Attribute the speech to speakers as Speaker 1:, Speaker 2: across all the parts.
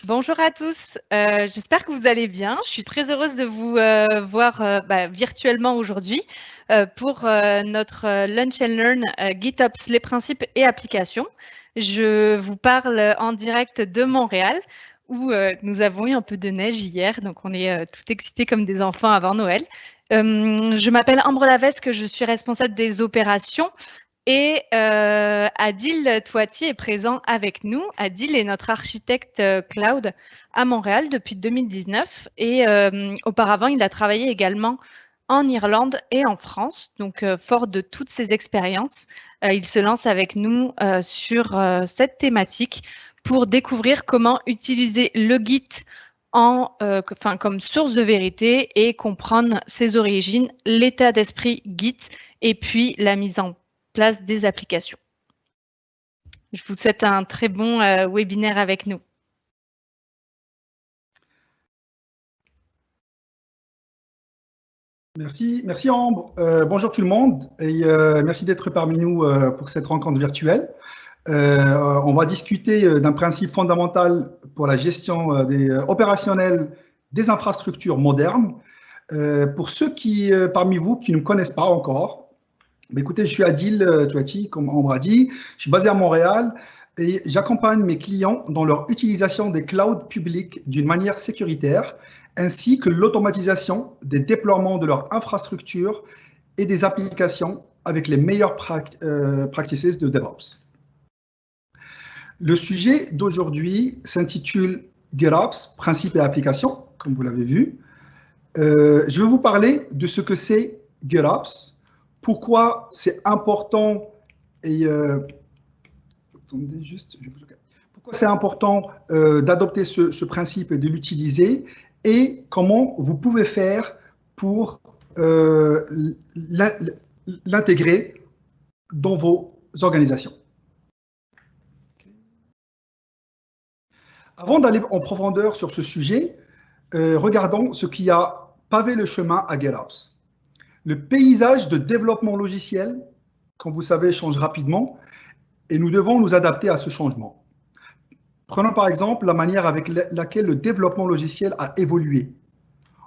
Speaker 1: Bonjour à tous, j'espère que vous allez bien. Je suis très heureuse de vous voir virtuellement aujourd'hui pour notre Lunch and Learn GitOps, les principes et applications. Je vous parle en direct de Montréal où nous avons eu un peu de neige hier, donc on est tout excités comme des enfants avant Noël. Je m'appelle Ambre Lavesque, je suis responsable des opérations. Et Adil Touati est présent avec nous. Adil est notre architecte cloud à Montréal depuis 2019 et auparavant, il a travaillé également en Irlande et en France. Donc, fort de toutes ces expériences, il se lance avec nous sur cette thématique pour découvrir comment utiliser le Git comme source de vérité et comprendre ses origines, l'état d'esprit Git et puis la mise en place des applications. Je vous souhaite un très bon webinaire avec nous.
Speaker 2: Merci Ambre. Bonjour tout le monde et merci d'être parmi nous pour cette rencontre virtuelle. On va discuter d'un principe fondamental pour la gestion opérationnelle des infrastructures modernes. Pour ceux parmi vous qui ne me connaissent pas encore, écoutez, je suis Adil Touati, comme Ambre a dit. Je suis basé à Montréal et j'accompagne mes clients dans leur utilisation des clouds publics d'une manière sécuritaire, ainsi que l'automatisation des déploiements de leur infrastructure et des applications avec les meilleures practices de DevOps. Le sujet d'aujourd'hui s'intitule GitOps, principes et applications, comme vous l'avez vu. Je vais vous parler de ce que c'est GitOps, pourquoi c'est important et pourquoi c'est important d'adopter ce principe et de l'utiliser et comment vous pouvez faire pour l'intégrer dans vos organisations. Avant d'aller en profondeur sur ce sujet, regardons ce qui a pavé le chemin à GitOps. Le paysage de développement logiciel, comme vous savez, change rapidement et nous devons nous adapter à ce changement. Prenons par exemple la manière avec laquelle le développement logiciel a évolué,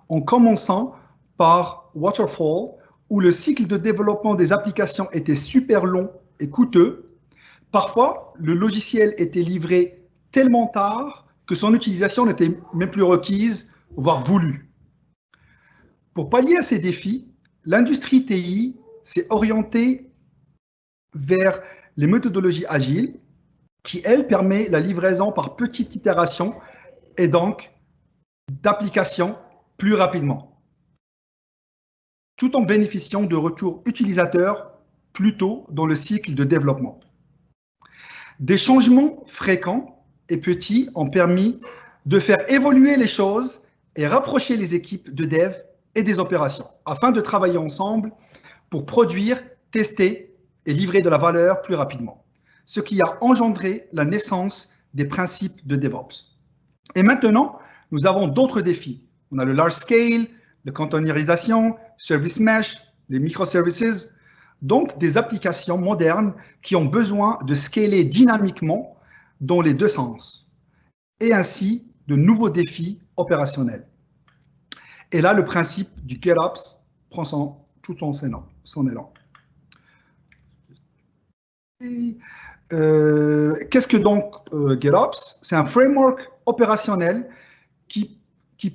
Speaker 2: en commençant par Waterfall, où le cycle de développement des applications était super long et coûteux. Parfois, le logiciel était livré tellement tard que son utilisation n'était même plus requise, voire voulue. Pour pallier à ces défis, l'industrie TI s'est orientée vers les méthodologies agiles, qui, elles, permettent la livraison par petites itérations et donc d'applications plus rapidement, tout en bénéficiant de retours utilisateurs plus tôt dans le cycle de développement. Des changements fréquents et petits ont permis de faire évoluer les choses et rapprocher les équipes de dev et des opérations, afin de travailler ensemble pour produire, tester et livrer de la valeur plus rapidement, ce qui a engendré la naissance des principes de DevOps. Et maintenant, nous avons d'autres défis. On a le large scale, la containerisation, service mesh, les microservices, donc des applications modernes qui ont besoin de scaler dynamiquement dans les deux sens, et ainsi de nouveaux défis opérationnels. Et là, le principe du GitOps prend tout son élan. Qu'est-ce que donc GitOps? C'est un framework opérationnel qui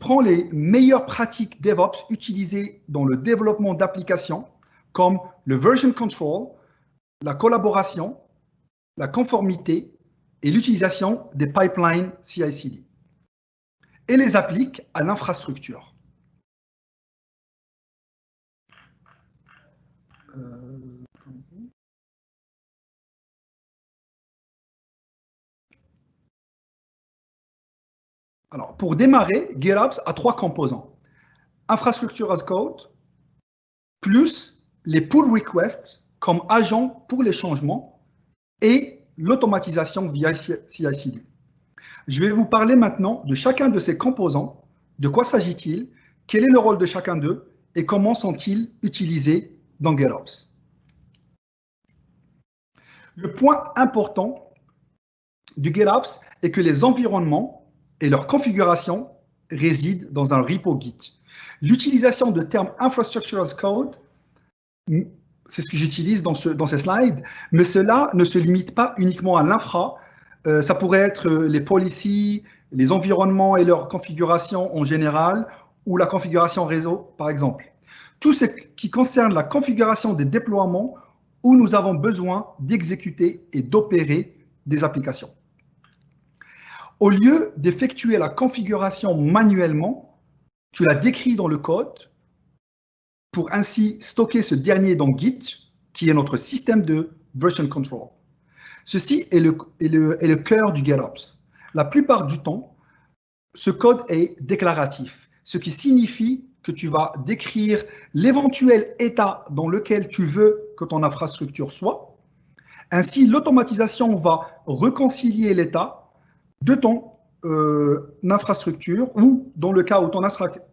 Speaker 2: prend les meilleures pratiques DevOps utilisées dans le développement d'applications comme le version control, la collaboration, la conformité et l'utilisation des pipelines CI/CD et les applique à l'infrastructure. Alors, pour démarrer, GitOps a 3 composants. Infrastructure as code, plus les pull requests comme agents pour les changements et l'automatisation via CI/CD. Je vais vous parler maintenant de chacun de ces composants. De quoi s'agit-il? Quel est le rôle de chacun d'eux? Et comment sont-ils utilisés dans GitOps? Le point important du GitOps est que les environnements et leur configuration réside dans un repo Git. L'utilisation de termes infrastructure as code, c'est ce que j'utilise dans ces slides, mais cela ne se limite pas uniquement à l'infra. Ça pourrait être les policies, les environnements et leur configuration en général, ou la configuration réseau, par exemple. Tout ce qui concerne la configuration des déploiements où nous avons besoin d'exécuter et d'opérer des applications. Au lieu d'effectuer la configuration manuellement, tu la décris dans le code pour ainsi stocker ce dernier dans Git, qui est notre système de version control. Ceci est le cœur du GitOps. La plupart du temps, ce code est déclaratif, ce qui signifie que tu vas décrire l'éventuel état dans lequel tu veux que ton infrastructure soit. Ainsi, l'automatisation va réconcilier l'état de ton infrastructure ou dans le cas où ton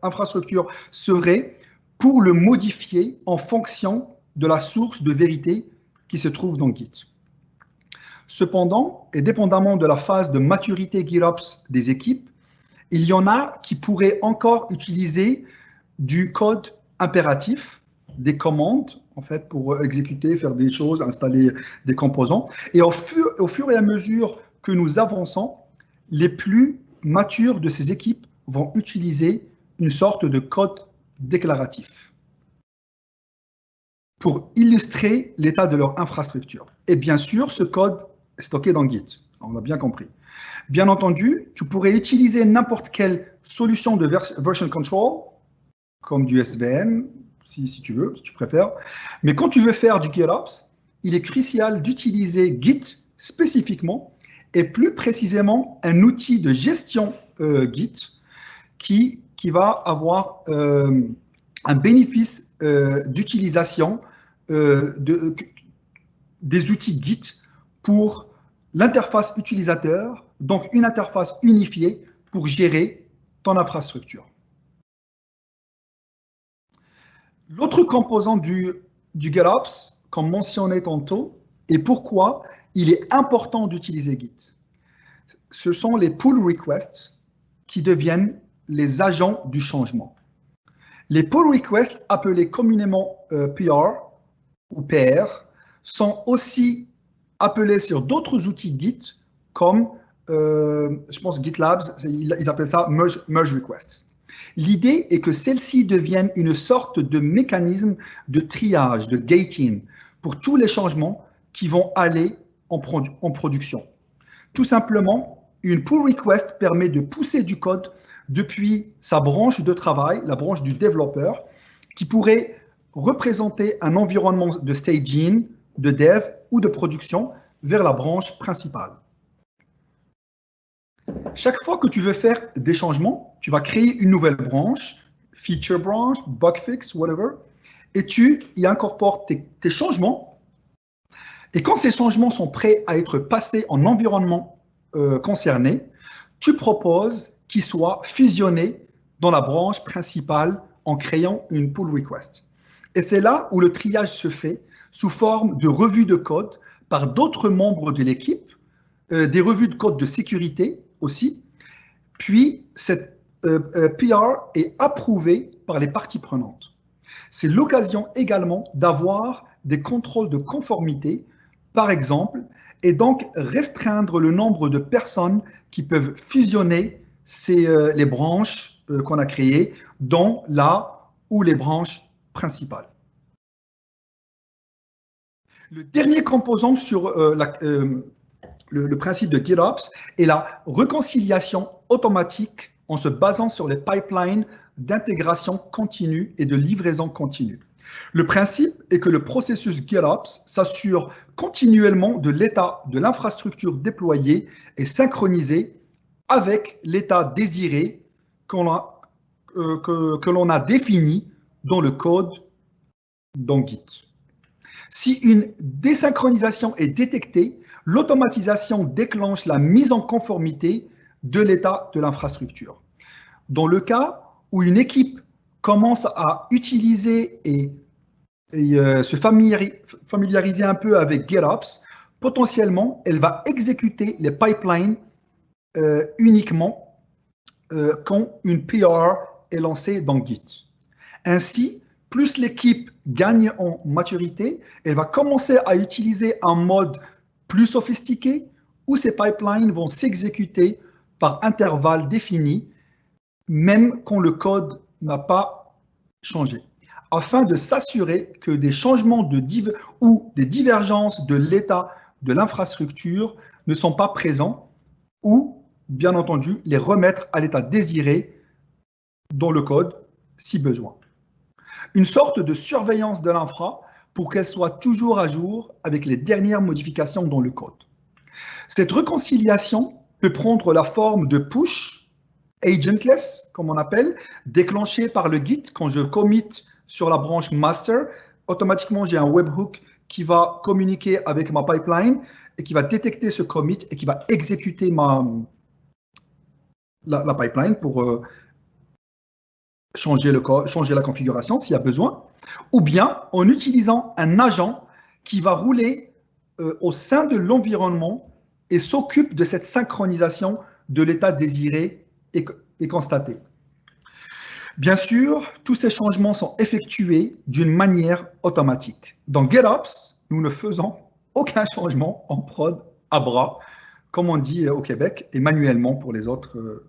Speaker 2: infrastructure serait pour le modifier en fonction de la source de vérité qui se trouve dans Git. Cependant, et dépendamment de la phase de maturité GitOps des équipes, il y en a qui pourraient encore utiliser du code impératif, des commandes, en fait, pour exécuter, faire des choses, installer des composants. Et au fur et à mesure que nous avançons, les plus matures de ces équipes vont utiliser une sorte de code déclaratif pour illustrer l'état de leur infrastructure. Et bien sûr, ce code est stocké dans Git. On l'a bien compris. Bien entendu, tu pourrais utiliser n'importe quelle solution de version control, comme du SVN, si tu veux, si tu préfères. Mais quand tu veux faire du GitOps, il est crucial d'utiliser Git spécifiquement et plus précisément un outil de gestion Git qui va avoir un bénéfice d'utilisation des outils Git pour l'interface utilisateur, donc une interface unifiée pour gérer ton infrastructure. L'autre composant du GitOps, comme mentionné tantôt, et pourquoi il est important d'utiliser Git, ce sont les pull requests qui deviennent les agents du changement. Les pull requests, appelés communément PR ou PR, sont aussi appelés sur d'autres outils Git, comme, je pense, GitLab, ils appellent ça merge requests. L'idée est que celles-ci deviennent une sorte de mécanisme de triage, de gating, pour tous les changements qui vont aller en production. Tout simplement, une pull request permet de pousser du code depuis sa branche de travail, la branche du développeur, qui pourrait représenter un environnement de staging, de dev ou de production vers la branche principale. Chaque fois que tu veux faire des changements, tu vas créer une nouvelle branche, feature branch, bug fix, whatever, et tu y incorpores tes changements. Et quand ces changements sont prêts à être passés en environnement concerné, tu proposes qu'ils soient fusionnés dans la branche principale en créant une pull request. Et c'est là où le triage se fait sous forme de revues de code par d'autres membres de l'équipe, des revues de code de sécurité aussi. Puis, cette PR est approuvée par les parties prenantes. C'est l'occasion également d'avoir des contrôles de conformité, par exemple, et donc restreindre le nombre de personnes qui peuvent fusionner les branches qu'on a créées dans la ou les branches principales. Le dernier composant sur le principe de GitOps est la réconciliation automatique en se basant sur les pipelines d'intégration continue et de livraison continue. Le principe est que le processus GitOps s'assure continuellement de l'état de l'infrastructure déployée et synchronisée avec l'état désiré que l'on a défini dans le code dans Git. Si une désynchronisation est détectée, l'automatisation déclenche la mise en conformité de l'état de l'infrastructure. Dans le cas où une équipe commence à utiliser et se familiariser un peu avec GitOps, potentiellement, elle va exécuter les pipelines uniquement quand une PR est lancée dans Git. Ainsi, plus l'équipe gagne en maturité, elle va commencer à utiliser un mode plus sophistiqué où ces pipelines vont s'exécuter par intervalles définis, même quand le code n'a pas changé, afin de s'assurer que des changements ou des divergences de l'état de l'infrastructure ne sont pas présents ou, bien entendu, les remettre à l'état désiré dans le code si besoin. Une sorte de surveillance de l'infra pour qu'elle soit toujours à jour avec les dernières modifications dans le code. Cette réconciliation peut prendre la forme de push, agentless, comme on appelle, déclenché par le Git. Quand je commit sur la branche master, automatiquement, j'ai un webhook qui va communiquer avec ma pipeline et qui va détecter ce commit et qui va exécuter la pipeline pour changer la configuration s'il y a besoin, ou bien en utilisant un agent qui va rouler au sein de l'environnement et s'occupe de cette synchronisation de l'état désiré et constaté. Bien sûr, tous ces changements sont effectués d'une manière automatique. Dans GitOps, nous ne faisons aucun changement en prod à bras, comme on dit au Québec, et manuellement pour les autres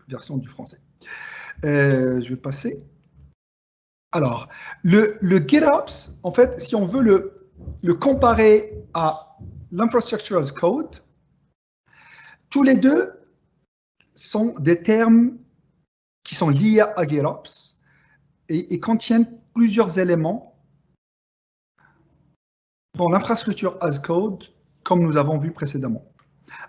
Speaker 2: versions du français. Je vais passer. Alors, le GitOps, en fait, si on veut le comparer à l'infrastructure as code, tous les deux sont des termes qui sont liés à GitOps et contiennent plusieurs éléments dans l'infrastructure as code, comme nous avons vu précédemment.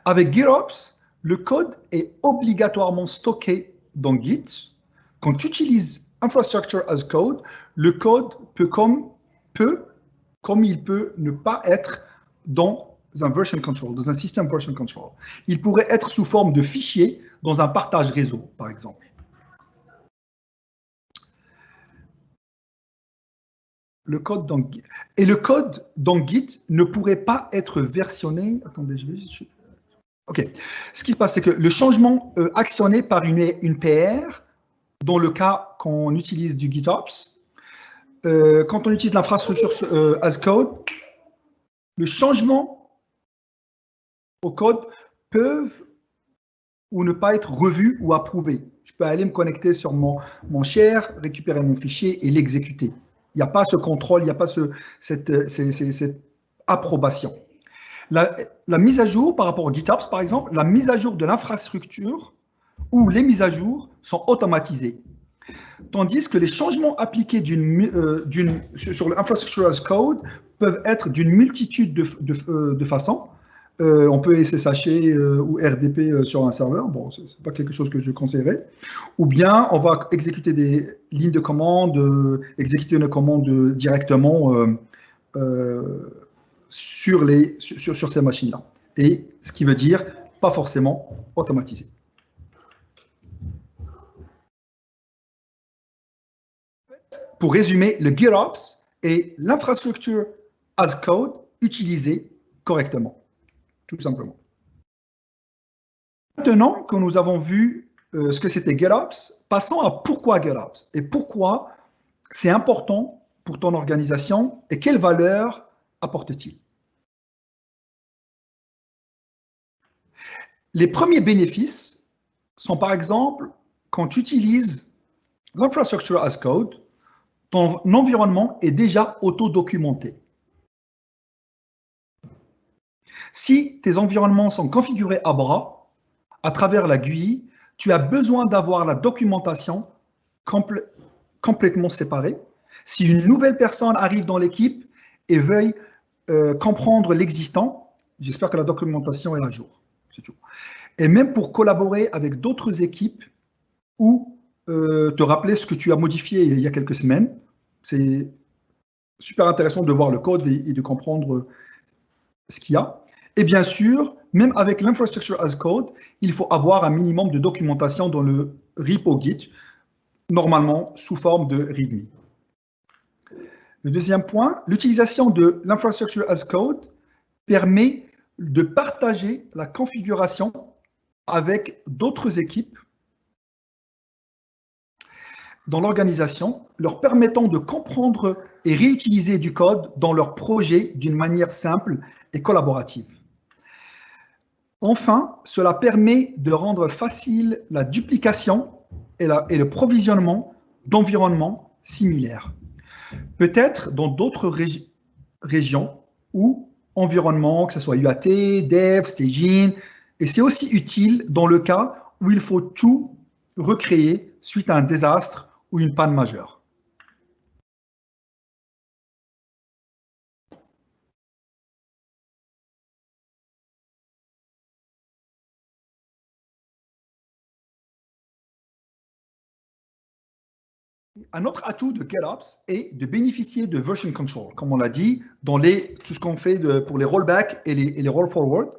Speaker 2: Avec GitOps, le code est obligatoirement stocké dans Git. Quand tu utilises infrastructure as code, le code peut comme il peut ne pas être dans un version control, dans un système version control. Il pourrait être sous forme de fichier dans un partage réseau, par exemple. Le code dans Git ne pourrait pas être versionné. Attendez, OK. Ce qui se passe, c'est que le changement actionné par une PR, dans le cas qu'on utilise du GitOps, quand on utilise l'infrastructure as code, le changement au code peuvent ou ne pas être revus ou approuvés. Je peux aller me connecter sur mon share, récupérer mon fichier et l'exécuter. Il n'y a pas ce contrôle, il n'y a pas cette approbation. La mise à jour par rapport au GitOps, par exemple, la mise à jour de l'infrastructure ou les mises à jour sont automatisées. Tandis que les changements appliqués sur l'infrastructure as code peuvent être d'une multitude de façons. On peut SSH ou RDP sur un serveur. Bon, ce n'est pas quelque chose que je conseillerais. Ou bien, on va exécuter des lignes de commande, exécuter une commande directement sur ces machines-là. Et ce qui veut dire pas forcément automatisé. Pour résumer, le GitOps est l'infrastructure as code utilisée correctement. Tout simplement. Maintenant que nous avons vu ce que c'était GitOps, passons à pourquoi GitOps et pourquoi c'est important pour ton organisation et quelle valeur apporte-t-il. Les premiers bénéfices sont par exemple quand tu utilises l'infrastructure as code, ton environnement est déjà auto-documenté. Si tes environnements sont configurés à bras, à travers la GUI, tu as besoin d'avoir la documentation complètement séparée. Si une nouvelle personne arrive dans l'équipe et veuille comprendre l'existant, j'espère que la documentation est à jour. C'est tout. Et même pour collaborer avec d'autres équipes ou te rappeler ce que tu as modifié il y a quelques semaines, c'est super intéressant de voir le code et de comprendre ce qu'il y a. Et bien sûr, même avec l'infrastructure as code, il faut avoir un minimum de documentation dans le repo Git, normalement sous forme de README. Le deuxième point, l'utilisation de l'infrastructure as code permet de partager la configuration avec d'autres équipes dans l'organisation, leur permettant de comprendre et réutiliser du code dans leur projet d'une manière simple et collaborative. Enfin, cela permet de rendre facile la duplication et le provisionnement d'environnements similaires. Peut-être dans d'autres régions ou environnements, que ce soit UAT, Dev, Staging, et c'est aussi utile dans le cas où il faut tout recréer suite à un désastre ou une panne majeure. Un autre atout de GitOps est de bénéficier de version control, comme on l'a dit, dans tout ce qu'on fait pour les rollbacks et les roll forward.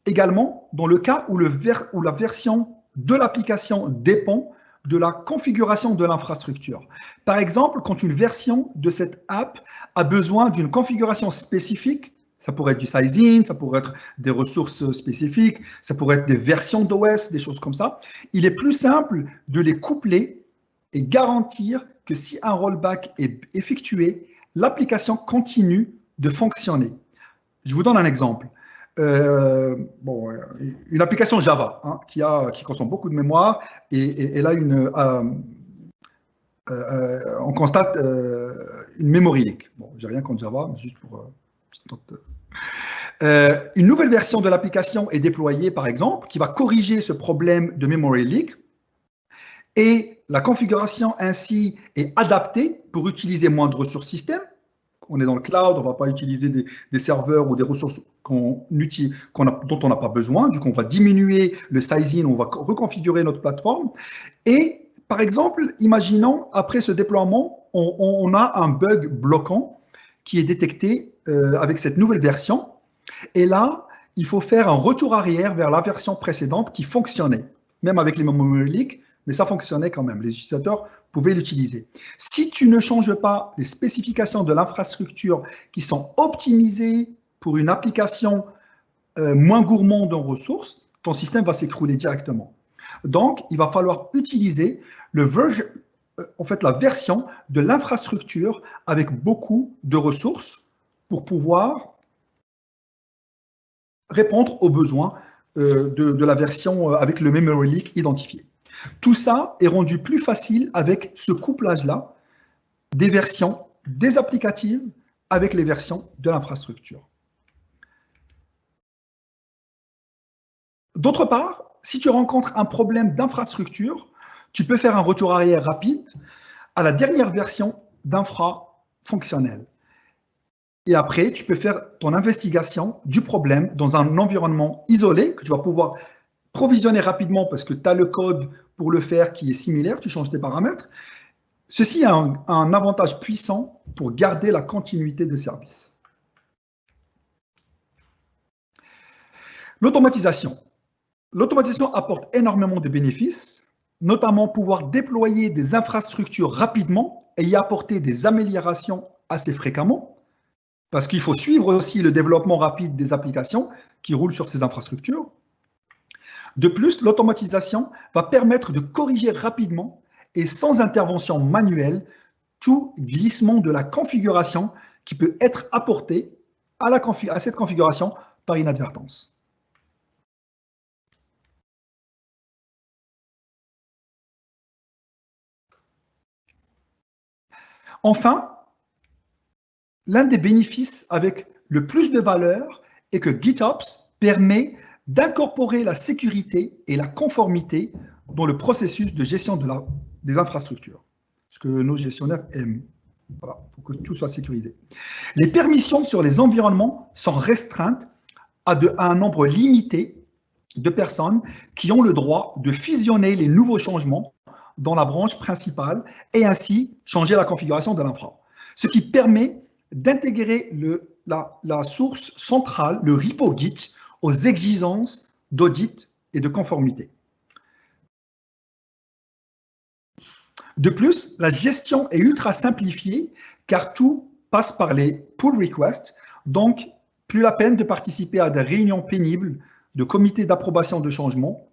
Speaker 2: Également, dans le cas où la version de l'application dépend de la configuration de l'infrastructure. Par exemple, quand une version de cette app a besoin d'une configuration spécifique, ça pourrait être du sizing, ça pourrait être des ressources spécifiques, ça pourrait être des versions d'OS, des choses comme ça, il est plus simple de les coupler et garantir que si un rollback est effectué, l'application continue de fonctionner. Je vous donne un exemple. Une application Java qui consomme beaucoup de mémoire et là on constate une memory leak. Bon, j'ai rien contre Java, mais juste pour une nouvelle version de l'application est déployée, par exemple, qui va corriger ce problème de memory leak. Et la configuration ainsi est adaptée pour utiliser moins de ressources système. On est dans le cloud, on ne va pas utiliser des serveurs ou des ressources dont on n'a pas besoin. Du coup, on va diminuer le sizing, on va reconfigurer notre plateforme. Et par exemple, imaginons, après ce déploiement, on a un bug bloquant qui est détecté avec cette nouvelle version. Et là, il faut faire un retour arrière vers la version précédente qui fonctionnait, même avec les memory leaks, mais ça fonctionnait quand même. Les utilisateurs pouvaient l'utiliser. Si tu ne changes pas les spécifications de l'infrastructure qui sont optimisées pour une application moins gourmande en ressources, ton système va s'écrouler directement. Donc, il va falloir utiliser la version de l'infrastructure avec beaucoup de ressources pour pouvoir répondre aux besoins de la version avec le memory leak identifié. Tout ça est rendu plus facile avec ce couplage-là des versions des applicatives avec les versions de l'infrastructure. D'autre part, si tu rencontres un problème d'infrastructure, tu peux faire un retour arrière rapide à la dernière version d'infra fonctionnelle. Et après, tu peux faire ton investigation du problème dans un environnement isolé que tu vas pouvoir provisionner rapidement parce que tu as le code pour le faire qui est similaire, tu changes tes paramètres. Ceci a un avantage puissant pour garder la continuité de service. L'automatisation. L'automatisation apporte énormément de bénéfices, notamment pouvoir déployer des infrastructures rapidement et y apporter des améliorations assez fréquemment, parce qu'il faut suivre aussi le développement rapide des applications qui roulent sur ces infrastructures. De plus, l'automatisation va permettre de corriger rapidement et sans intervention manuelle tout glissement de la configuration qui peut être apporté à cette configuration par inadvertance. Enfin, l'un des bénéfices avec le plus de valeur est que GitOps permet d'incorporer la sécurité et la conformité dans le processus de gestion des infrastructures, ce que nos gestionnaires aiment, voilà, pour que tout soit sécurisé. Les permissions sur les environnements sont restreintes à un nombre limité de personnes qui ont le droit de fusionner les nouveaux changements dans la branche principale et ainsi changer la configuration de l'infra. Ce qui permet d'intégrer la source centrale, le repo Git, aux exigences d'audit et de conformité. De plus, la gestion est ultra simplifiée car tout passe par les pull requests, donc plus la peine de participer à des réunions pénibles de comité d'approbation de changement.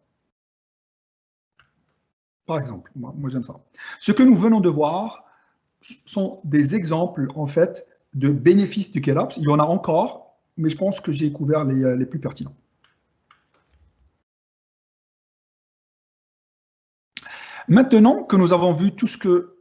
Speaker 2: Par exemple, moi j'aime ça. Ce que nous venons de voir sont des exemples, en fait, de bénéfices du GitOps. Il y en a encore, mais je pense que j'ai couvert les plus pertinents. Maintenant que nous avons vu tout ce que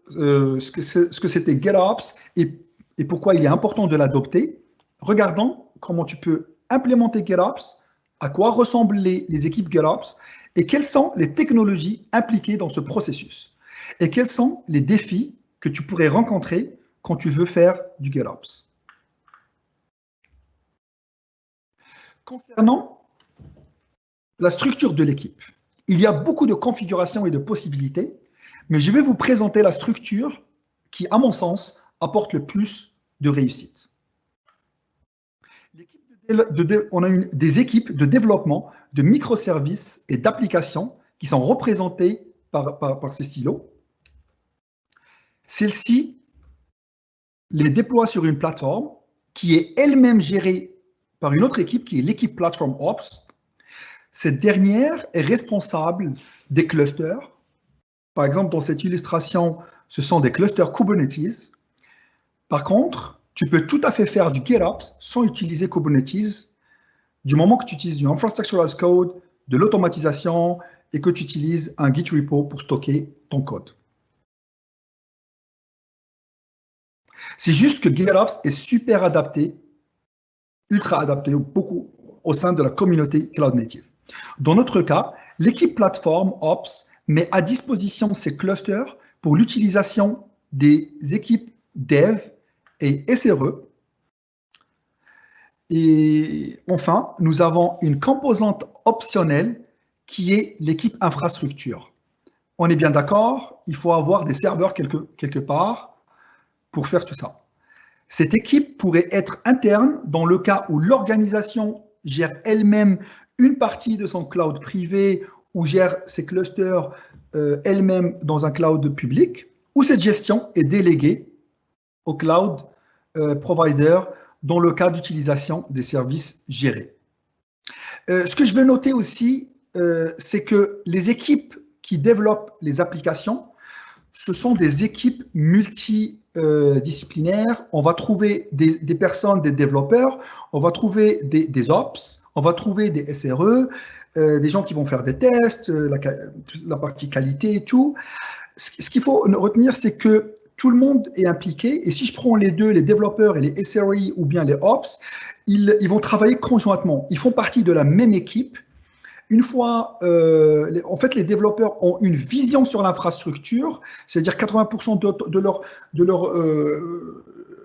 Speaker 2: c'était GitOps et pourquoi il est important de l'adopter, regardons comment tu peux implémenter GitOps, à quoi ressemblent les équipes GitOps et quelles sont les technologies impliquées dans ce processus et quels sont les défis que tu pourrais rencontrer quand tu veux faire du GitOps. Concernant la structure de l'équipe, il y a beaucoup de configurations et de possibilités, mais je vais vous présenter la structure qui, à mon sens, apporte le plus de réussite. On a des équipes de développement de microservices et d'applications qui sont représentées par ces silos. Celles-ci les déploient sur une plateforme qui est elle-même gérée par une autre équipe, qui est l'équipe Platform Ops. Cette dernière est responsable des clusters. Par exemple, dans cette illustration, ce sont des clusters Kubernetes. Par contre, tu peux tout à fait faire du GitOps sans utiliser Kubernetes du moment que tu utilises du Infrastructure as Code, de l'automatisation et que tu utilises un Git repo pour stocker ton code. C'est juste que GitOps est super adapté, ultra adapté beaucoup au sein de la communauté Cloud Native. Dans notre cas, l'équipe Platform Ops met à disposition ces clusters pour l'utilisation des équipes Dev et SRE. Et enfin, nous avons une composante optionnelle qui est l'équipe infrastructure. On est bien d'accord, il faut avoir des serveurs quelque part pour faire tout ça. Cette équipe pourrait être interne dans le cas où l'organisation gère elle-même une partie de son cloud privé ou gère ses clusters elle-même dans un cloud public, ou cette gestion est déléguée au cloud provider dans le cas d'utilisation des services gérés. Ce que je veux noter aussi, c'est que les équipes qui développent les applications, ce sont des équipes multidisciplinaires. On va trouver des personnes, des développeurs, on va trouver des ops, on va trouver des SRE, des gens qui vont faire des tests, la partie qualité et tout. Ce qu'il faut retenir, c'est que tout le monde est impliqué. Et si je prends les deux, les développeurs et les SRE ou bien les ops, ils vont travailler conjointement. Ils font partie de la même équipe. Une fois, en fait, les développeurs ont une vision sur l'infrastructure, c'est-à-dire 80% de leur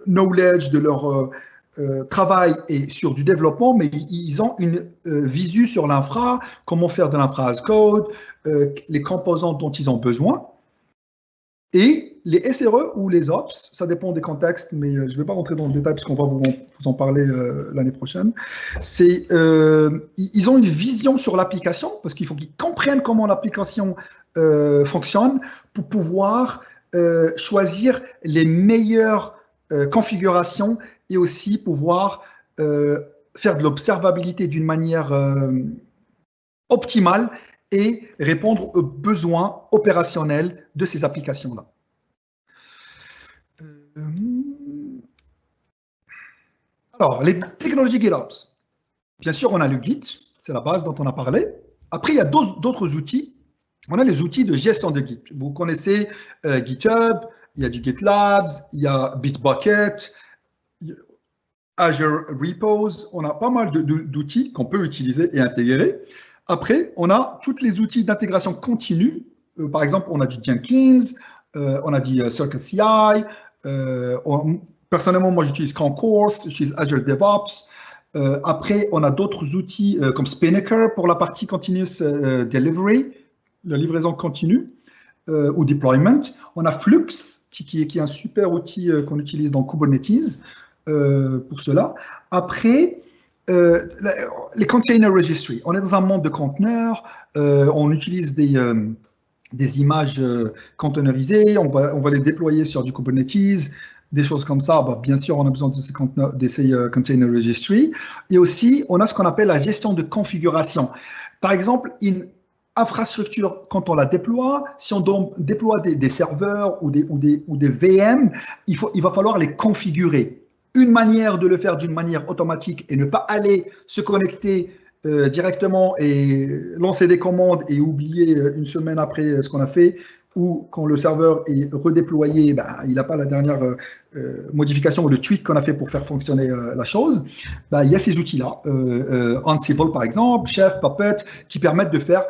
Speaker 2: knowledge, de leur travail est sur du développement, mais ils ont une visu sur l'infra, comment faire de l'infra as code, les composantes dont ils ont besoin. Et les SRE ou les Ops, ça dépend des contextes, mais je ne vais pas rentrer dans le détail parce qu'on va vous en parler l'année prochaine. Ils ont une vision sur l'application parce qu'il faut qu'ils comprennent comment l'application fonctionne pour pouvoir choisir les meilleures configurations et aussi pouvoir faire de l'observabilité d'une manière optimale et répondre aux besoins opérationnels de ces applications-là. Alors, les technologies GitOps. Bien sûr, on a le Git, c'est la base dont on a parlé. Après, il y a d'autres outils. On a les outils de gestion de Git. Vous connaissez GitHub, il y a du GitLab, il y a Bitbucket, Azure Repos. On a pas mal d'outils qu'on peut utiliser et intégrer. Après, on a tous les outils d'intégration continue. Par exemple, on a du Jenkins, on a du CircleCI. Personnellement, moi, j'utilise Concourse, j'utilise Azure DevOps. Après, on a d'autres outils comme Spinnaker pour la partie continuous delivery, la livraison continue ou deployment. On a Flux, qui est un super outil qu'on utilise dans Kubernetes pour cela. Après, les container registry. On est dans un monde de conteneurs, on utilise des images containerisées, on va les déployer sur du Kubernetes, des choses comme ça, bah, bien sûr, on a besoin de ces container registry. Et aussi, on a ce qu'on appelle la gestion de configuration. Par exemple, une infrastructure, quand on la déploie, si on déploie des serveurs ou des VM, il va falloir les configurer. Une manière de le faire d'une manière automatique et ne pas aller se connecter directement et lancer des commandes et oublier une semaine après ce qu'on a fait, ou quand le serveur est redéployé, ben, il n'a pas la dernière modification ou le tweak qu'on a fait pour faire fonctionner la chose. Ben, il y a ces outils-là, Ansible par exemple, Chef, Puppet, qui permettent de faire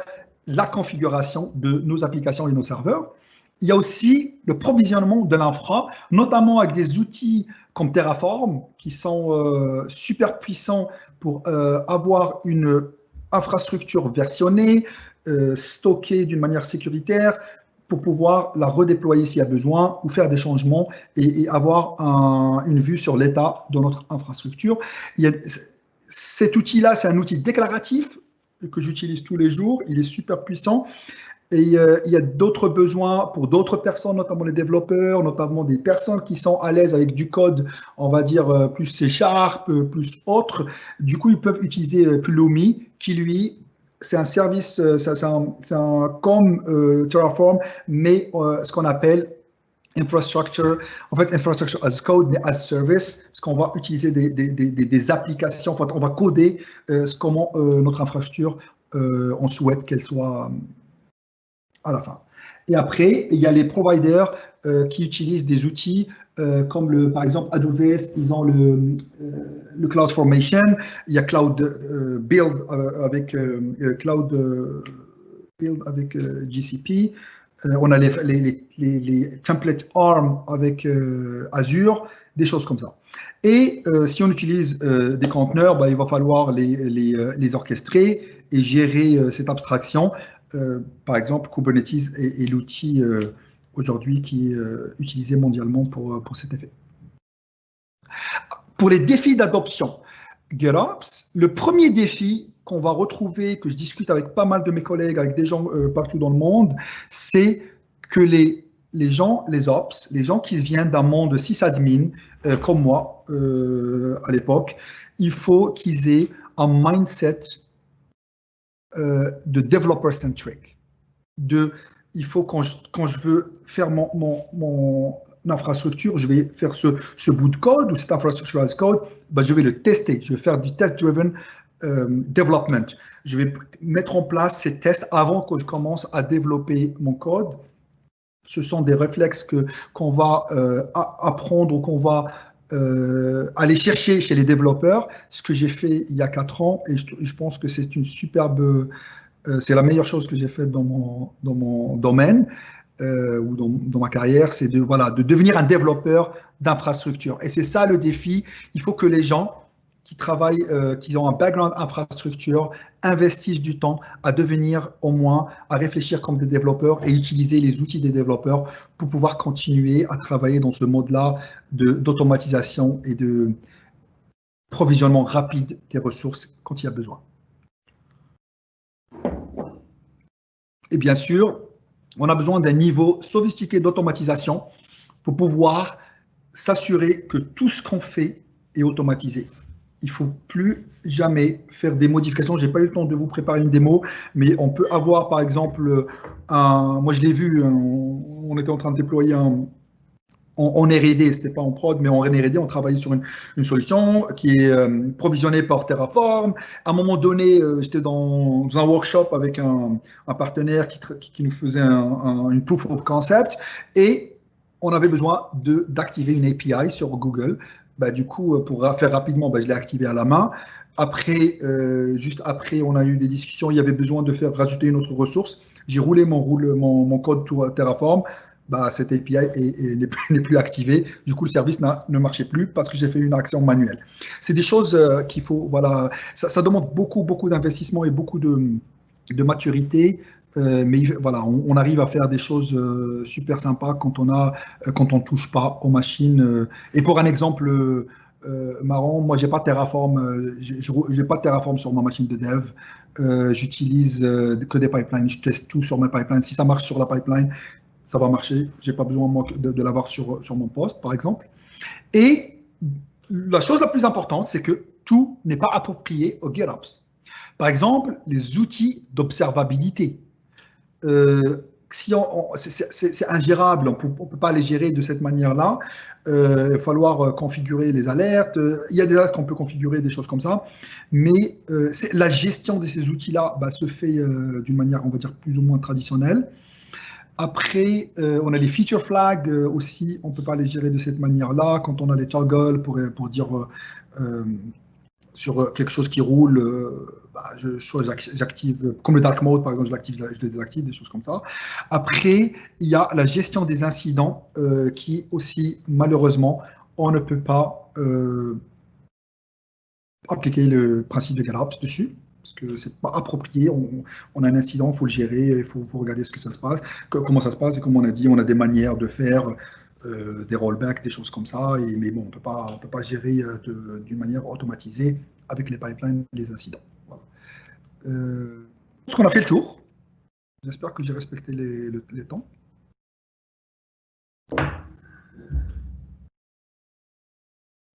Speaker 2: la configuration de nos applications et nos serveurs. Il y a aussi le provisionnement de l'infra, notamment avec des outils comme Terraform, qui sont super puissants pour avoir une infrastructure versionnée, stockée d'une manière sécuritaire, pour pouvoir la redéployer s'il y a besoin ou faire des changements et avoir une vue sur l'état de notre infrastructure. Cet outil-là, c'est un outil déclaratif que j'utilise tous les jours. Il est super puissant. Et il y a d'autres besoins pour d'autres personnes, notamment les développeurs, notamment des personnes qui sont à l'aise avec du code, on va dire plus C#, plus autre. Du coup, ils peuvent utiliser Pulumi, qui lui, c'est un service, c'est un comme Terraform, mais ce qu'on appelle infrastructure, en fait, infrastructure as code, mais as service, parce qu'on va utiliser des applications, en fait, on va coder comment notre infrastructure, on souhaite qu'elle soit à la fin. Et après, il y a les providers qui utilisent des outils comme par exemple AWS, ils ont le CloudFormation, il y a Cloud Build avec GCP, on a les templates ARM avec Azure, des choses comme ça. Et si on utilise des conteneurs, bah, il va falloir les orchestrer et gérer cette abstraction. Par exemple, Kubernetes est l'outil aujourd'hui qui est utilisé mondialement pour cet effet. Pour les défis d'adoption, GitOps, le premier défi qu'on va retrouver, que je discute avec pas mal de mes collègues, avec des gens partout dans le monde, c'est que les gens, les ops, les gens qui viennent d'un monde sysadmin, comme moi à l'époque, il faut qu'ils aient un mindset de developer-centric. Il faut quand je veux faire mon infrastructure, je vais faire ce bout de code ou cette infrastructure as code, ben je vais le tester. Je vais faire du test-driven development. Je vais mettre en place ces tests avant que je commence à développer mon code. Ce sont des réflexes qu'on va apprendre ou qu'on va aller chercher chez les développeurs, ce que j'ai fait il y a 4 ans, et je pense que c'est une superbe, c'est la meilleure chose que j'ai faite dans mon domaine ou dans ma carrière, c'est de devenir un développeur d'infrastructure. Et c'est ça le défi. Il faut que les gens qui travaillent, qui ont un background infrastructure, investissent du temps à devenir au moins, à réfléchir comme des développeurs et utiliser les outils des développeurs pour pouvoir continuer à travailler dans ce mode-là d'automatisation et de provisionnement rapide des ressources quand il y a besoin. Et bien sûr, on a besoin d'un niveau sophistiqué d'automatisation pour pouvoir s'assurer que tout ce qu'on fait est automatisé. Il ne faut plus jamais faire des modifications. Je n'ai pas eu le temps de vous préparer une démo, mais on peut avoir, par exemple, moi je l'ai vu, on était en train de déployer en R&D, ce n'était pas en prod, mais en R&D, on travaillait sur une solution qui est provisionnée par Terraform. À un moment donné, j'étais dans un workshop avec un partenaire qui nous faisait une proof of concept, et on avait besoin d'activer une API sur Google. Bah, du coup, pour faire rapidement, bah, je l'ai activé à la main. Après, juste après, on a eu des discussions. Il y avait besoin de rajouter une autre ressource. J'ai roulé mon code sur Terraform. Bah, cette API n'est plus activée. Du coup, le service ne marchait plus parce que j'ai fait une action manuelle. C'est des choses qu'il faut, voilà, ça demande beaucoup d'investissement et beaucoup de maturité. Mais voilà, on arrive à faire des choses super sympas quand on touche pas aux machines. Et pour un exemple marrant, moi j'ai pas Terraform, j'ai pas Terraform sur ma machine de dev. J'utilise que des pipelines. Je teste tout sur mes pipelines. Si ça marche sur la pipeline, ça va marcher. J'ai pas besoin moi de l'avoir sur mon poste, par exemple. Et la chose la plus importante, c'est que tout n'est pas approprié au GitOps. Par exemple, les outils d'observabilité. Si c'est ingérable, on ne peut pas les gérer de cette manière-là. Il va falloir configurer les alertes. Il y a des alertes qu'on peut configurer, des choses comme ça. Mais la gestion de ces outils-là se fait d'une manière, on va dire, plus ou moins traditionnelle. Après, on a les feature flags aussi, on ne peut pas les gérer de cette manière-là. Quand on a les toggles pour dire sur quelque chose qui roule, j'active, comme le dark mode par exemple, je l'active, je le désactive, des choses comme ça. Après, il y a la gestion des incidents qui aussi, malheureusement, on ne peut pas appliquer le principe de GitOps dessus. Parce que c'est pas approprié, on a un incident, il faut le gérer, il faut regarder ce que ça se passe, comment ça se passe, et comme on a dit, on a des manières de faire, des rollbacks, des choses comme ça, mais bon, on peut pas gérer d'une manière automatisée avec les pipelines, les incidents. Voilà. Je pense qu'on a fait le tour. J'espère que j'ai respecté les temps.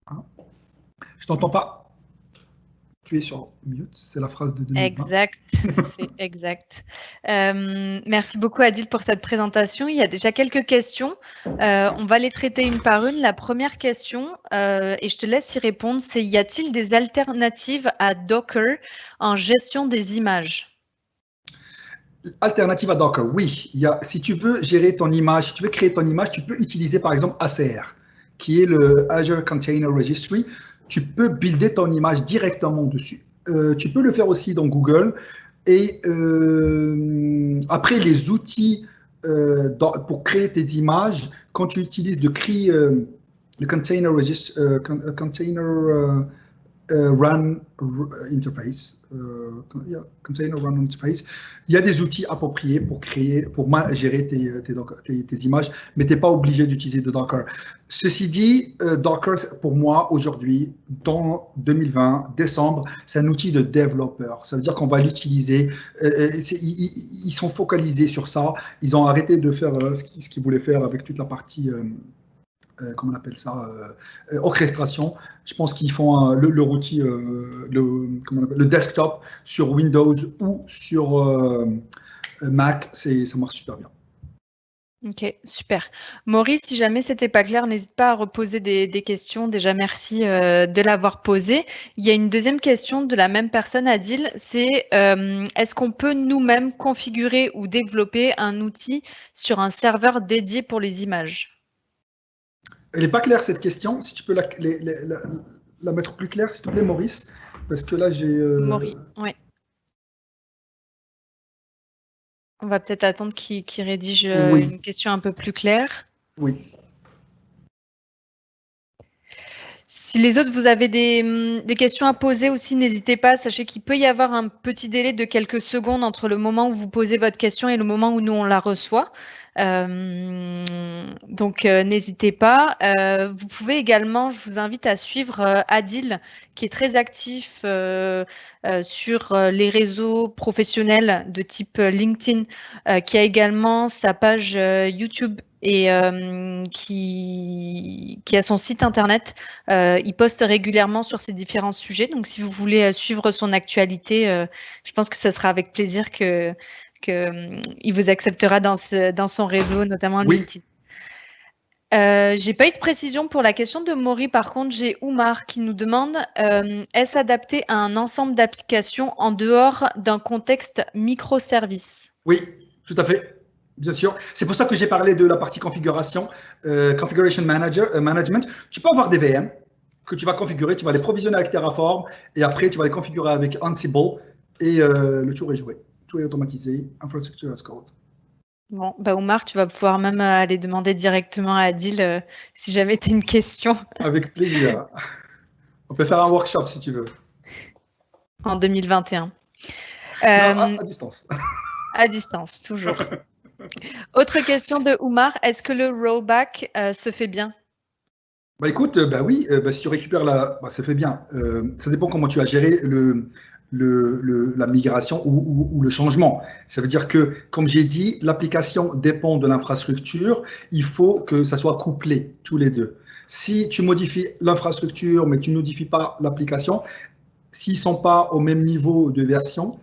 Speaker 2: Hein? Je t'entends pas. Tu es sur mute, c'est la phrase de 2020.
Speaker 1: Exact, c'est exact. Merci beaucoup Adil pour cette présentation. Il y a déjà quelques questions. On va les traiter une par une. La première question, et je te laisse y répondre, c'est y a-t-il des alternatives à Docker en gestion des images?
Speaker 2: Alternative à Docker, oui. Si tu veux gérer ton image, si tu veux créer ton image, tu peux utiliser par exemple ACR, qui est le Azure Container Registry. Tu peux builder ton image directement dessus. Tu peux le faire aussi dans Google. Et après, les outils pour créer tes images, quand tu utilises le Container Run Interface, Container Run Interface, il y a des outils appropriés pour gérer tes images, mais tu n'es pas obligé d'utiliser de Docker. Ceci dit, Docker, pour moi, aujourd'hui, dans 2020, décembre, c'est un outil de développeur. Ça veut dire qu'on va l'utiliser. Ils sont focalisés sur ça. Ils ont arrêté de faire ce qu'ils voulaient faire avec toute la partie comment on appelle ça, orchestration. Je pense qu'ils font leur outil, le desktop sur Windows ou sur Mac, ça marche super bien.
Speaker 1: Ok, super. Maurice, si jamais c'était pas clair, n'hésite pas à reposer des questions. Déjà, merci de l'avoir posé. Il y a une deuxième question de la même personne, Adil, c'est est-ce qu'on peut nous-mêmes configurer ou développer un outil sur un serveur dédié pour les images?
Speaker 2: Elle n'est pas claire cette question. Si tu peux la mettre plus claire, s'il te plaît, Maurice, parce que là j'ai.
Speaker 1: Maurice, oui. On va peut-être attendre qu'il rédige une question un peu plus claire.
Speaker 2: Oui.
Speaker 1: Si les autres, vous avez des questions à poser aussi, n'hésitez pas. Sachez qu'il peut y avoir un petit délai de quelques secondes entre le moment où vous posez votre question et le moment où nous, on la reçoit. Donc, n'hésitez pas. Vous pouvez également, je vous invite à suivre Adil, qui est très actif sur les réseaux professionnels de type LinkedIn, qui a également sa page YouTube et qui a son site internet. Il poste régulièrement sur ces différents sujets. Donc, si vous voulez suivre son actualité, je pense que ce sera avec plaisir qu'il vous acceptera dans son réseau, notamment LinkedIn. J'ai pas eu de précision pour la question de Maury. Par contre, j'ai Oumar qui nous demande est-ce adapté à un ensemble d'applications en dehors d'un contexte microservice?
Speaker 2: Oui, tout à fait. Bien sûr. C'est pour ça que j'ai parlé de la partie configuration, Configuration Management. Tu peux avoir des VM que tu vas configurer, tu vas les provisionner avec Terraform et après tu vas les configurer avec Ansible et le tour est joué. Tout est automatisé, infrastructure as code.
Speaker 1: Bon, Oumar, tu vas pouvoir même aller demander directement à Adil si jamais tu as une question.
Speaker 2: Avec plaisir. On peut faire un workshop si tu veux.
Speaker 1: En 2021.
Speaker 2: Non, à distance.
Speaker 1: À distance, toujours. Autre question de Oumar, est-ce que le rollback se fait bien?
Speaker 2: Écoute, oui, si tu récupères ça fait bien. Ça dépend comment tu as géré la migration ou le changement. Ça veut dire que, comme j'ai dit, l'application dépend de l'infrastructure. Il faut que ça soit couplé, tous les deux. Si tu modifies l'infrastructure, mais tu ne modifies pas l'application, s'ils ne sont pas au même niveau de version,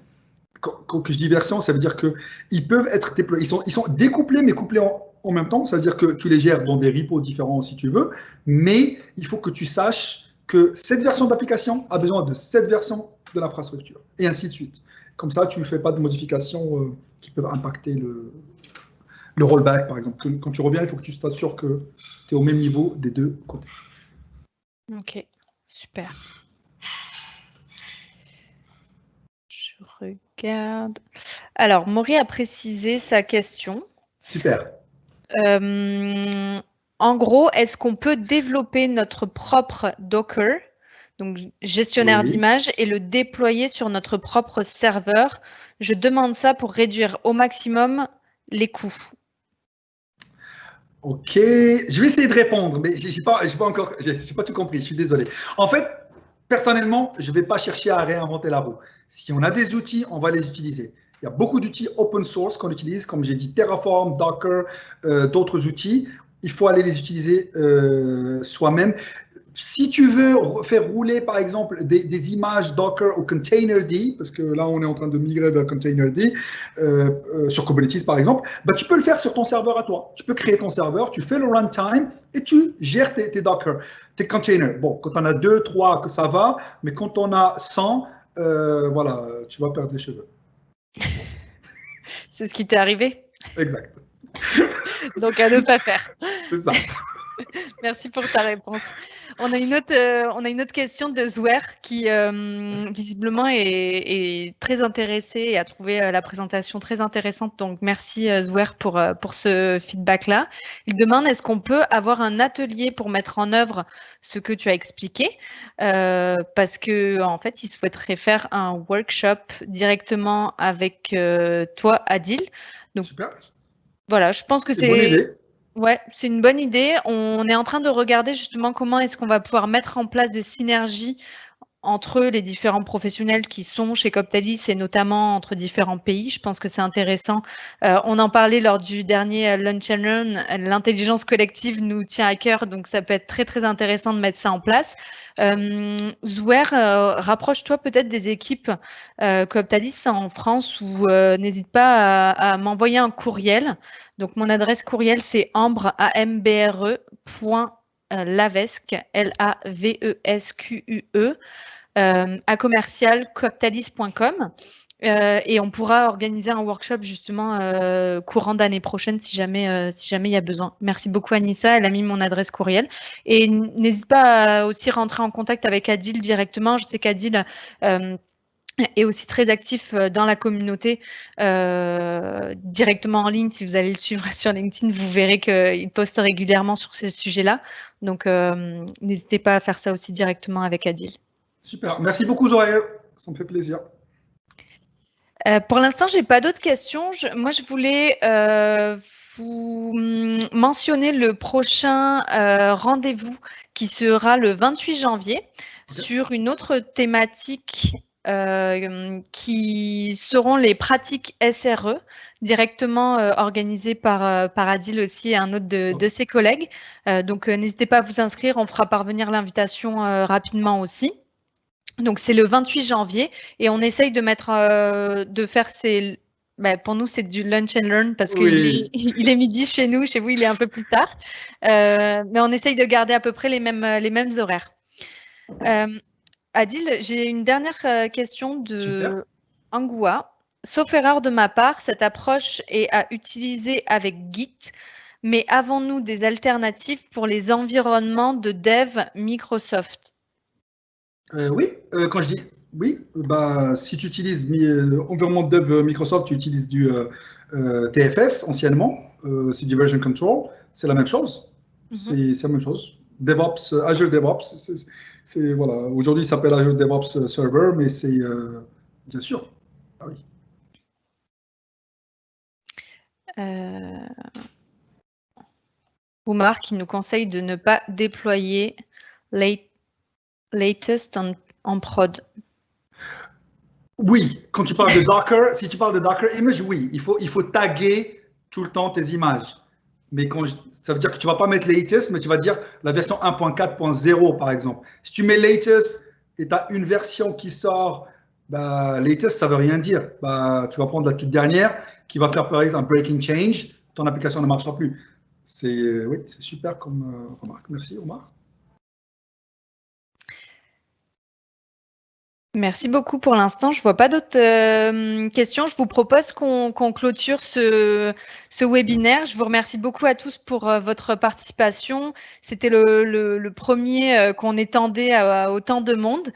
Speaker 2: quand je dis version, ça veut dire qu'ils peuvent être déployés. Ils sont découplés, mais couplés en même temps. Ça veut dire que tu les gères dans des repos différents si tu veux, mais il faut que tu saches que cette version d'application a besoin de cette version de l'infrastructure, et ainsi de suite. Comme ça, tu ne fais pas de modifications qui peuvent impacter le rollback, par exemple. Quand tu reviens, il faut que tu t'assures que tu es au même niveau des deux côtés.
Speaker 1: Ok, super. Je regarde. Alors, Maury a précisé sa question.
Speaker 2: Super.
Speaker 1: En gros, est-ce qu'on peut développer notre propre Docker, donc gestionnaire d'images, et le déployer sur notre propre serveur? Je demande ça pour réduire au maximum les coûts.
Speaker 2: Ok, je vais essayer de répondre, mais j'ai pas tout compris, je suis désolé. En fait, personnellement, je ne vais pas chercher à réinventer la roue. Si on a des outils, on va les utiliser. Il y a beaucoup d'outils open source qu'on utilise, comme j'ai dit, Terraform, Docker, d'autres outils. Il faut aller les utiliser soi-même. Si tu veux faire rouler, par exemple, des images Docker au Containerd, parce que là, on est en train de migrer vers Containerd, sur Kubernetes, par exemple, bah, tu peux le faire sur ton serveur à toi. Tu peux créer ton serveur, tu fais le runtime et tu gères tes Docker, tes containers. Bon, quand on a 2, 3, que ça va, mais quand on a 100, voilà, tu vas perdre des cheveux.
Speaker 1: C'est ce qui t'est arrivé?
Speaker 2: Exact.
Speaker 1: Donc, à ne pas faire.
Speaker 2: C'est ça.
Speaker 1: Merci pour ta réponse. On a une autre question de Zouer qui visiblement est très intéressé et a trouvé la présentation très intéressante. Donc, merci Zouer pour ce feedback-là. Il demande, est-ce qu'on peut avoir un atelier pour mettre en œuvre ce que tu as expliqué? Parce que en fait, il souhaiterait faire un workshop directement avec toi, Adil. Donc,
Speaker 2: super.
Speaker 1: Voilà, je pense que
Speaker 2: c'est une bonne idée.
Speaker 1: Ouais, c'est une bonne idée. On est en train de regarder justement comment est-ce qu'on va pouvoir mettre en place des synergies entre les différents professionnels qui sont chez Coptalis et notamment entre différents pays. Je pense que c'est intéressant. On en parlait lors du dernier Lunch and Learn. L'intelligence collective nous tient à cœur, donc ça peut être très, très intéressant de mettre ça en place. Zouer, rapproche-toi peut-être des équipes Coptalis en France ou n'hésite pas à m'envoyer un courriel. Donc, mon adresse courriel, c'est ambre.lavesque, Lavesque, à commercial.coptalis.com. Et on pourra organiser un workshop justement courant d'année prochaine si jamais il y a besoin. Merci beaucoup Anissa, elle a mis mon adresse courriel. Et n'hésite pas à aussi rentrer en contact avec Adil directement. Je sais qu'Adil est aussi très actif dans la communauté directement en ligne. Si vous allez le suivre sur LinkedIn, vous verrez qu'il poste régulièrement sur ces sujets-là. Donc, n'hésitez pas à faire ça aussi directement avec Adil.
Speaker 2: Super. Merci beaucoup, Zoé. Ça me fait plaisir.
Speaker 1: Pour l'instant, je n'ai pas d'autres questions. Moi, je voulais vous mentionner le prochain rendez-vous qui sera le 28 janvier sur une autre thématique qui seront les pratiques SRE, directement organisées par Adil aussi et un autre de ses collègues. Donc, n'hésitez pas à vous inscrire. On fera parvenir l'invitation rapidement aussi. Donc, c'est le 28 janvier et on essaye de faire ces... pour nous, c'est du lunch and learn parce qu'il est midi chez nous. Chez vous, il est un peu plus tard. Mais on essaye de garder à peu près les mêmes horaires. Adil, j'ai une dernière question de Angoua. Sauf erreur de ma part, cette approche est à utiliser avec Git, mais avons-nous des alternatives pour les environnements de dev Microsoft?
Speaker 2: Oui, quand je dis oui, bah, si tu utilises environnement de dev Microsoft, tu utilises du TFS anciennement, c'est du version control, c'est la même chose. C'est la même chose. DevOps, Azure DevOps, voilà. Aujourd'hui, il s'appelle Azure DevOps Server, mais c'est bien sûr. Ah oui.
Speaker 1: Oumar qui nous conseille de ne pas déployer latest en prod.
Speaker 2: Oui, quand tu parles de Docker, si tu parles de Docker Image, oui, il faut taguer tout le temps tes images. Mais ça veut dire que tu ne vas pas mettre latest, mais tu vas dire la version 1.4.0 par exemple. Si tu mets latest et tu as une version qui sort, bah, latest, ça ne veut rien dire. Bah, tu vas prendre la toute dernière qui va faire par exemple un breaking change, ton application ne marchera plus. Oui, c'est super comme remarque. Merci Omar.
Speaker 1: Merci beaucoup pour l'instant. Je ne vois pas d'autres questions. Je vous propose qu'on clôture ce webinaire. Je vous remercie beaucoup à tous pour votre participation. C'était le premier qu'on étendait à autant de monde.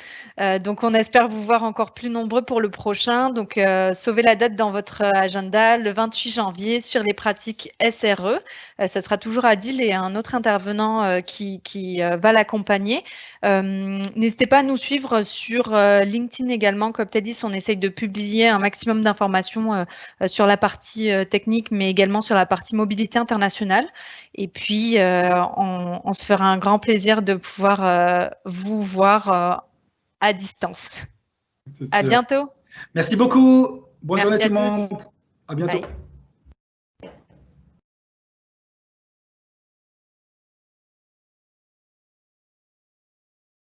Speaker 1: Donc, on espère vous voir encore plus nombreux pour le prochain. Donc, sauvez la date dans votre agenda le 28 janvier sur les pratiques SRE. Ça sera toujours Adil et un autre intervenant qui va l'accompagner. N'hésitez pas à nous suivre sur LinkedIn également. Comme tu as dit, on essaye de publier un maximum d'informations sur la partie technique, mais également sur la partie mobilité internationale. Et puis, on se fera un grand plaisir de pouvoir vous voir à distance. À bientôt.
Speaker 2: Merci beaucoup. Bonne journée tout le
Speaker 1: Merci à tous.
Speaker 2: monde. À bientôt.
Speaker 1: Bye.